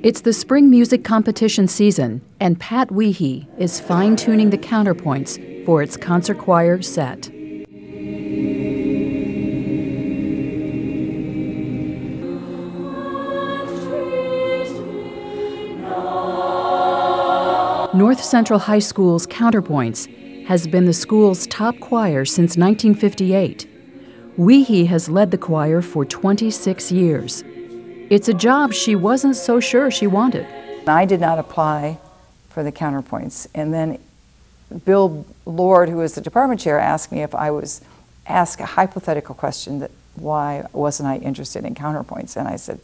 It's the spring music competition season, and Pat Wiehe is fine-tuning the counterpoints for its concert choir set. North Central High School's Counterpoints has been the school's top choir since 1958. Wiehe has led the choir for 26 years. It's a job she wasn't so sure she wanted. I did not apply for the Counterpoints, and then Bill Lord, who was the department chair, asked me if I was asked a hypothetical question that why wasn't I interested in Counterpoints, and I said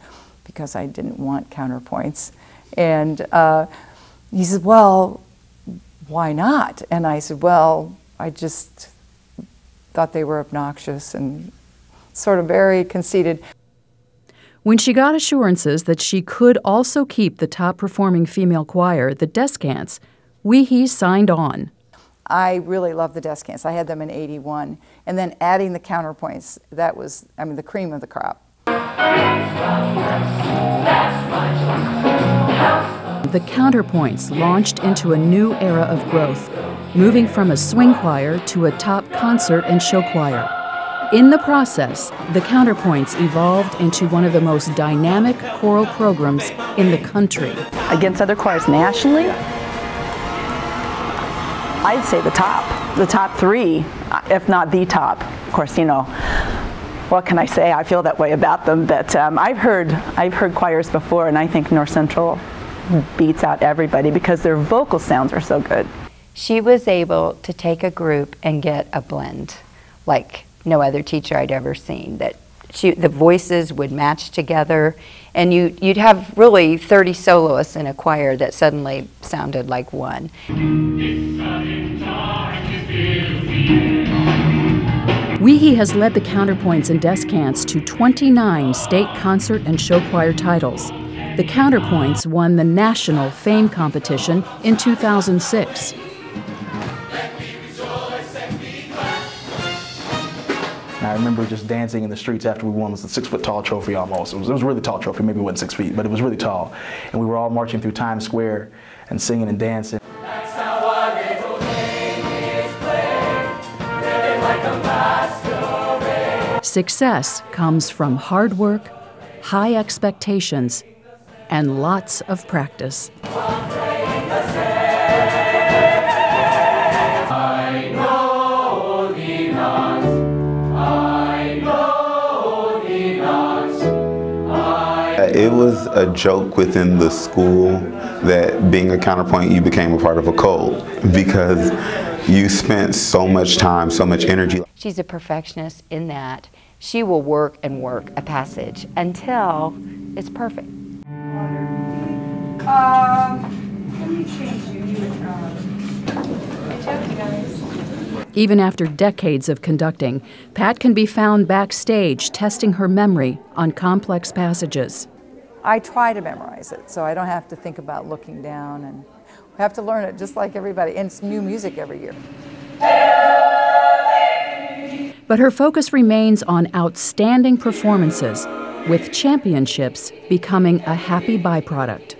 because I didn't want Counterpoints, and he said, well, why not? And I said, well, I just thought they were obnoxious and sort of very conceited. When she got assurances that she could also keep the top-performing female choir, the Descants, Wiehe signed on. I really love the Descants. I had them in '81. And then adding the Counterpoints, that was, I mean, the cream of the crop. The Counterpoints launched into a new era of growth, moving from a swing choir to a top concert and show choir. In the process, the Counterpoints evolved into one of the most dynamic choral programs in the country. Against other choirs nationally, I'd say the top three, if not the top. Of course, you know, what can I say? I feel that way about them, but I've heard choirs before, and I think North Central beats out everybody because their vocal sounds are so good. She was able to take a group and get a blend like no other teacher I'd ever seen. That the voices would match together, and you'd have really 30 soloists in a choir that suddenly sounded like one. Wiehe has led the Counterpoints and Descants to 29 state concert and show choir titles. The Counterpoints won the National Fame Competition in 2006. And I remember just dancing in the streets after we won. It was a 6-foot-tall trophy almost. It was a really tall trophy. Maybe it wasn't 6 feet, but it was really tall. And we were all marching through Times Square and singing and dancing. That's how our little game is played, living like a masquerade. Success comes from hard work, high expectations, and lots of practice. It was a joke within the school that being a counterpoint, you became a part of a cult because you spent so much time, so much energy. She's a perfectionist in that she will work and work a passage until it's perfect. Even after decades of conducting, Pat can be found backstage testing her memory on complex passages. I try to memorize it, so I don't have to think about looking down, and we have to learn it just like everybody, and it's new music every year. But her focus remains on outstanding performances, with championships becoming a happy byproduct.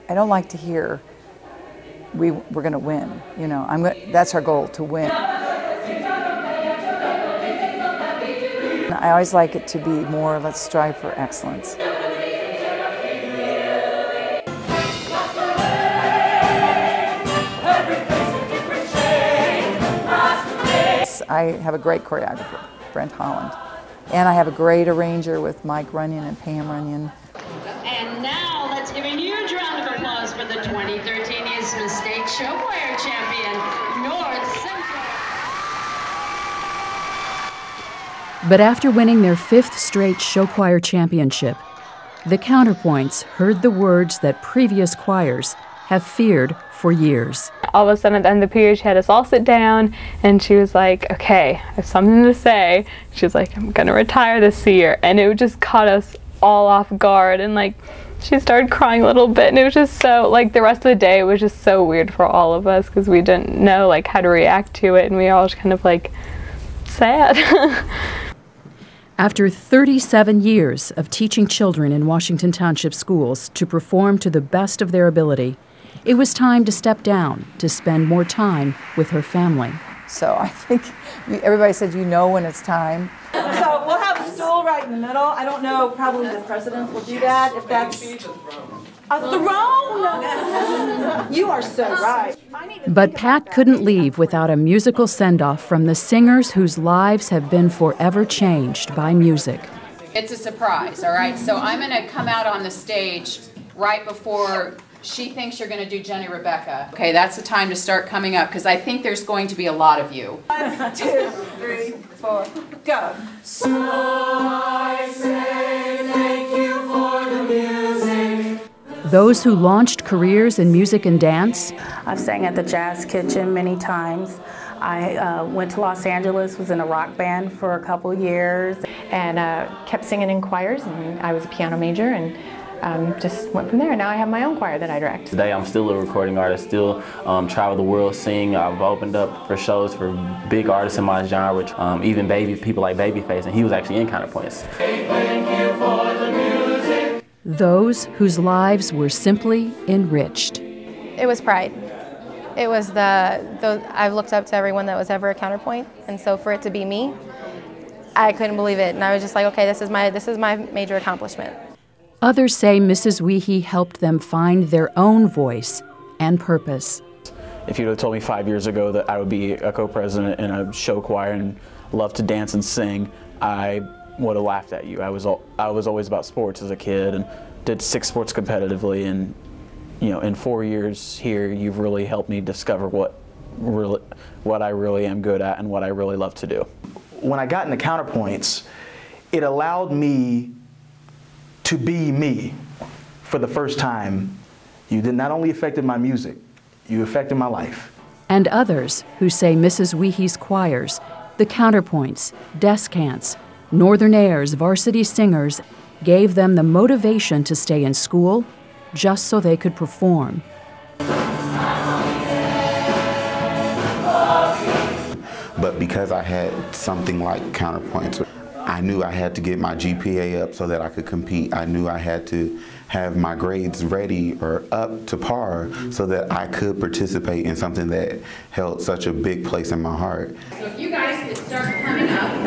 I don't like to hear we're going to win. You know, that's our goal, to win. I always like it to be more, let's strive for excellence. I have a great choreographer, Brent Holland, and I have a great arranger with Mike Runyon and Pam Runyon. And now let's give a huge round of applause for the 2013 Eastman State Show Choir Champion, North Central. But after winning their 5th straight show choir championship, the Counterpoints heard the words that previous choirs have feared for years. All of a sudden at the end of the period, she had us all sit down, and she was like, okay, I have something to say. She was like, I'm going to retire this year. And it just caught us all off guard, and like, she started crying a little bit, and it was just so, like, the rest of the day, it was just so weird for all of us because we didn't know, like, how to react to it, and we all just kind of, like, sad. After 37 years of teaching children in Washington Township Schools to perform to the best of their ability, it was time to step down to spend more time with her family. So I think everybody said you know when it's time. So we'll have a stool right in the middle. I don't know, probably the president will do that if that's a throne. You are so right. But Pat couldn't leave without a musical send-off from the singers whose lives have been forever changed by music. It's a surprise, all right? So I'm going to come out on the stage right before she thinks you're going to do Jenny Rebecca. Okay, that's the time to start coming up because I think there's going to be a lot of you. 1, 2, 3, 4, go. So I say thank you for the music. Those who launched careers in music and dance. I've sang at the Jazz Kitchen many times. I went to Los Angeles, was in a rock band for a couple years. And kept singing in choirs, and I was a piano major, and just went from there. Now I have my own choir that I direct. Today I'm still a recording artist, still travel the world, sing. I've opened up for shows for big artists in my genre, even people like Babyface, and he was actually in Counterpoints. Thank you for the music. Those whose lives were simply enriched. It was pride. It was I've looked up to everyone that was ever a Counterpoint, and so for it to be me, I couldn't believe it. And I was just like, okay, this is my major accomplishment. Others say Mrs. Wiehe helped them find their own voice and purpose. If you'd have told me 5 years ago that I would be a co-president in a show choir and love to dance and sing, I would have laughed at you. I was always about sports as a kid and did 6 sports competitively, and you know, in 4 years here, you've really helped me discover what I really am good at and what I really love to do. When I got into Counterpoints, it allowed me to be me for the first time. You did not only affected my music, you affected my life. And others who say Mrs. Wiehe's choirs, the Counterpoints, Descants, Northernaires, Varsity Singers, gave them the motivation to stay in school just so they could perform. But because I had something like Counterpoints, I knew I had to get my GPA up so that I could compete. I knew I had to have my grades ready or up to par so that I could participate in something that held such a big place in my heart. So if you guys could start coming up.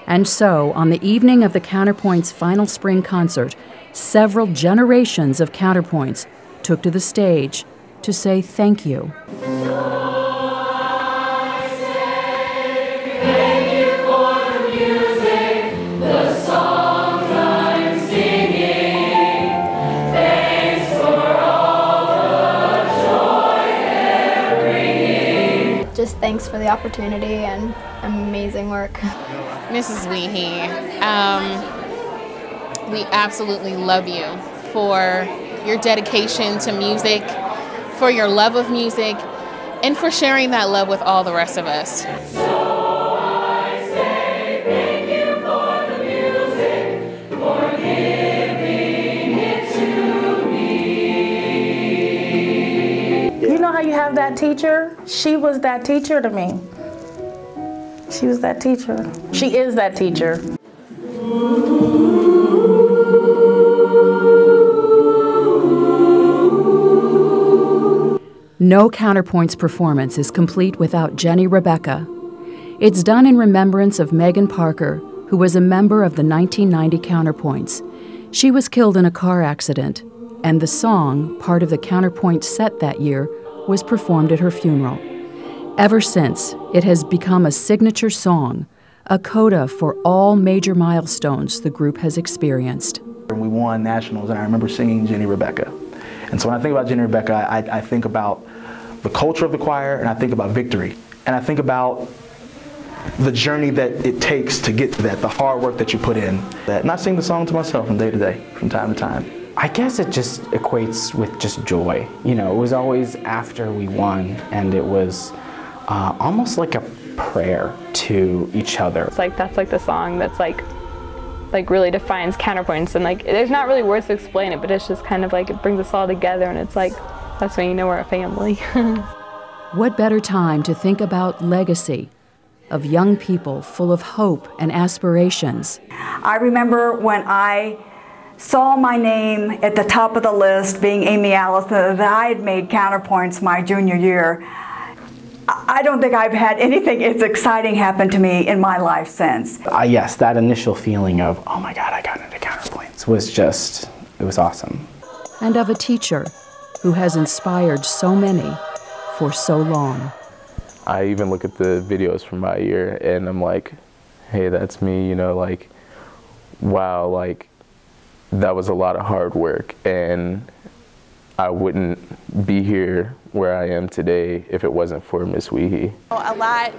And so, on the evening of the Counterpoints' final spring concert, several generations of Counterpoints took to the stage to say thank you. Just thanks for the opportunity and amazing work. Mrs. Wiehe, we absolutely love you for your dedication to music, for your love of music, and for sharing that love with all the rest of us. So I say thank you for the music, for giving it to me. You know how you have that teacher? She was that teacher to me. She was that teacher. She is that teacher. No Counterpoints performance is complete without Jenny Rebecca. It's done in remembrance of Megan Parker, who was a member of the 1990 Counterpoints. She was killed in a car accident, and the song, part of the Counterpoint set that year, was performed at her funeral. Ever since, it has become a signature song, a coda for all major milestones the group has experienced. We won nationals, and I remember singing Jenny Rebecca. And so when I think about Jenny Rebecca, I think about the culture of the choir, and I think about victory. And I think about the journey that it takes to get to that, the hard work that you put in. And I sing the song to myself from day to day, from time to time. I guess it just equates with just joy. You know, it was always after we won, and it was almost like a prayer to each other. It's like that's like the song that's like really defines Counterpoints, and like there's not really words to explain it, but it's just kind of like it brings us all together, and it's like that's when you know we're a family. What better time to think about legacy of young people full of hope and aspirations. I remember when I saw my name at the top of the list, being Amy Allison, that I had made Counterpoints my junior year. I don't think I've had anything as exciting happen to me in my life since. Yes, that initial feeling of, oh my God, I got into Counterpoints was just, it was awesome. And of a teacher who has inspired so many for so long. I even look at the videos from my year and I'm like, hey, that's me, you know, like, wow, like, that was a lot of hard work, and I wouldn't be here where I am today if it wasn't for Miss Wiehe. A lot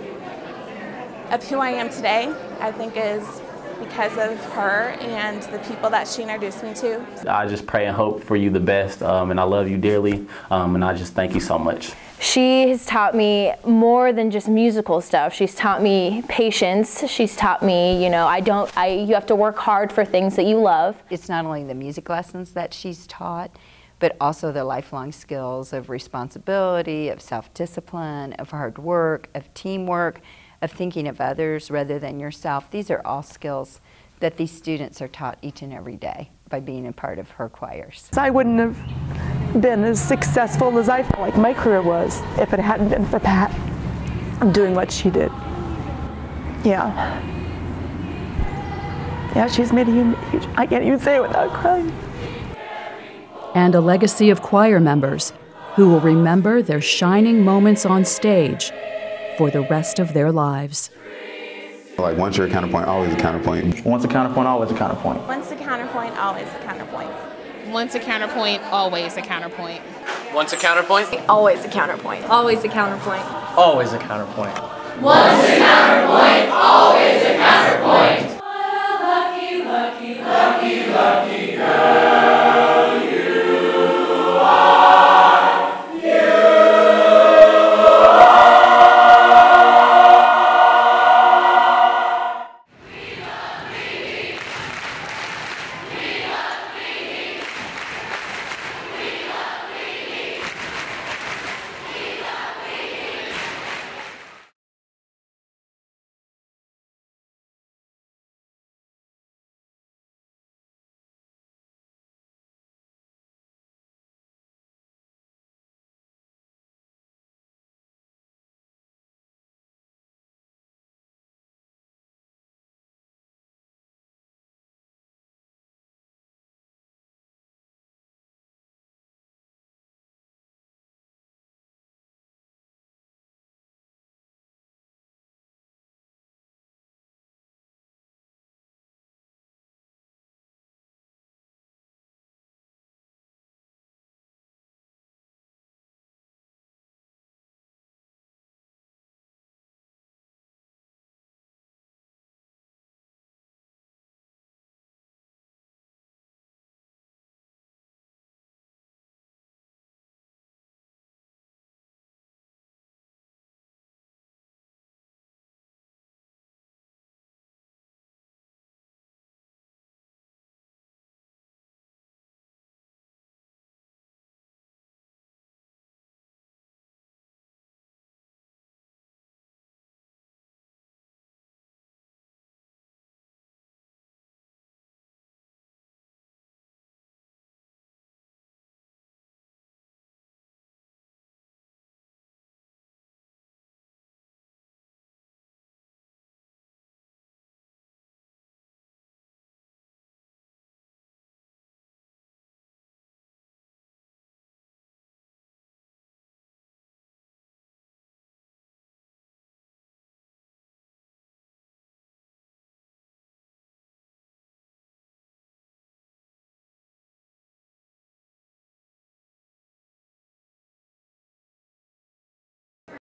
of who I am today, I think, is because of her and the people that she introduced me to. I just pray and hope for you the best, and I love you dearly, and I just thank you so much. She has taught me more than just musical stuff. She's taught me patience. She's taught me, you know, you have to work hard for things that you love. It's not only the music lessons that she's taught, but also the lifelong skills of responsibility, of self-discipline, of hard work, of teamwork, of thinking of others rather than yourself. These are all skills that these students are taught each and every day by being a part of her choirs. I wouldn't have been as successful as I felt like my career was if it hadn't been for Pat doing what she did. Yeah. Yeah, she's made a huge, I can't even say it without crying. And a legacy of choir members who will remember their shining moments on stage for the rest of their lives. Like, once you're a counterpoint, always a counterpoint. Once a counterpoint, always a counterpoint. Once a counterpoint, always a counterpoint. Once a counterpoint, always a counterpoint. Once a counterpoint, Always a counterpoint. Always a counterpoint. always a counterpoint. Once a counterpoint, always a counterpoint. Lucky, lucky, lucky, lucky.